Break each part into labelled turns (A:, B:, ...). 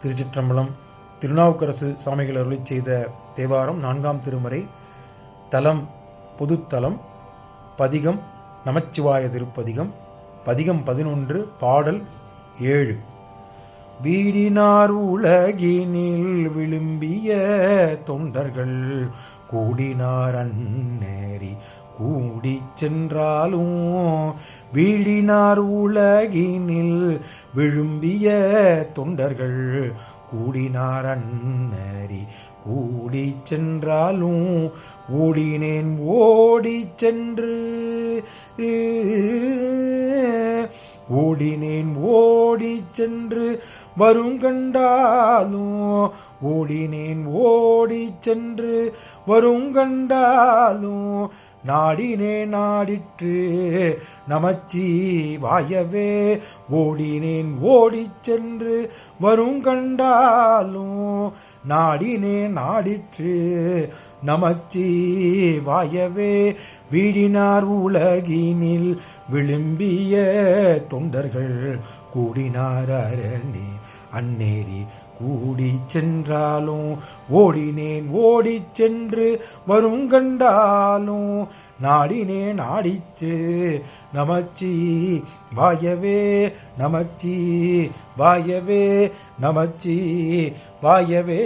A: திருச்சிற்றம்பலம். திருநாவுக்கரசு சுவாமிகள் அருளிச் செய்த தேவாரம் 4ஆம் திருமுறை. தலம் பொதுத்தலம். பதிகம் நமச்சிவாய திருப்பதிகம். பதிகம் 11. பாடல் 7. வீடினார் உலகினில் விழும்பிய தொண்டர்கள் கூடினார் அந்நேரி கூடி சென்றாலும் வீடினார் உலகினில் விழும்பிய தொண்டர்கள் கூடினார் அந்நேரி கூடி சென்றாலும் ஓடினேன் ஓடி சென்று ஓடினேன் ஓடி சென்று வருங்கண்டாலும் ஓடினேன் ஓடி சென்று வருங்கண்டாலும் நாடினே நாடிற்று நமச்சிவாயவே ஓடினேன் ஓடி சென்று வருங்கண்டாலும் நாடினே நாடிற்று நமச்சிவாயவே வீடினார் உலகினில் விழும்பிய தொண்டர்கள் கூடினார் அரணே அந்நேரி கூடி சென்றாலும் ஓடினேன் ஓடி சென்று வருங்கண்டாலும் நாடினே நாடிச்சு நமச்சிவாயவே நமச்சிவாயவே நமச்சிவாயவே.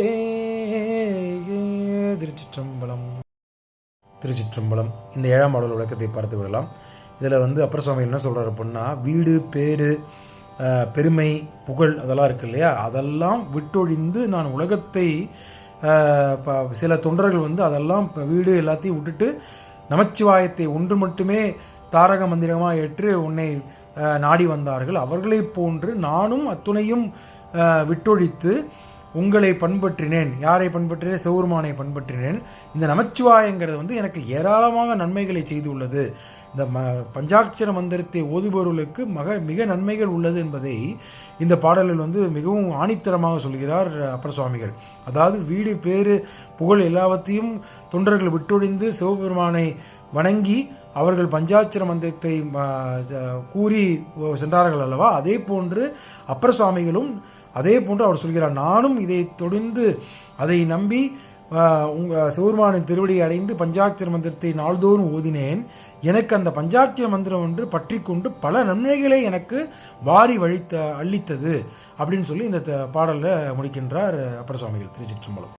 A: திருச்சிற்றம்பலம். திருச்சிற்றம்பலம். இந்த 7ஆம் பாடல் விளக்கத்தை பார்த்து விடலாம். இதில் அப்பர் சுவாமி என்ன சொல்கிறார் அப்படின்னா, வீடு பேரு பெருமை புகழ் அதெல்லாம் இருக்கு இல்லையா, அதெல்லாம் விட்டொழிந்து நான் உலகத்தை சில தொண்டர்கள் அதெல்லாம் வீடு எல்லாத்தையும் விட்டுட்டு நமச்சிவாயத்தை ஒன்று மட்டுமே தாரக மந்திரமாக ஏற்று உன்னை நாடி வந்தார்கள். அவர்களைப் போன்று நானும் அத்துணையும் விட்டொழித்து உங்களை பண்பற்றினேன். யாரை பண்பற்றினேன்? சிவபெருமானை பண்பற்றினேன். இந்த நமச்சிவாயங்கிறது எனக்கு ஏராளமாக நன்மைகளை செய்துள்ளது. இந்த பஞ்சாட்சர மந்திரத்தை ஓதுபவர்களுக்கு மிக நன்மைகள் உள்ளது என்பதை இந்த பாடலில் மிகவும் ஆணித்தரமாக சொல்கிறார் அப்பர் சுவாமிகள். அதாவது வீடு பேரு புகழ் எல்லாவற்றையும் தொண்டர்கள் விட்டொழிந்து சிவபெருமானை வணங்கி அவர்கள் பஞ்சாட்சர மந்திரத்தை கூறி சென்றார்கள் அல்லவா, அதே போன்று அப்பர் சுவாமிகளும் அதே போன்று அவர் சொல்கிறார், நானும் இதை தொடுந்து அதை நம்பி சிவபெருமானின் திருவடியை அடைந்து பஞ்சாட்சர மந்திரத்தை நாள்தோறும் ஓதினேன். எனக்கு அந்த பஞ்சாட்சர மந்திரம் ஒன்று பற்றி கொண்டு பல நன்மைகளை எனக்கு வாரி அளித்தது அப்படின்னு சொல்லி இந்த பாடலில் முடிக்கின்றார் அப்பர் சுவாமிகள். திருச்சிற்றம்பலம்.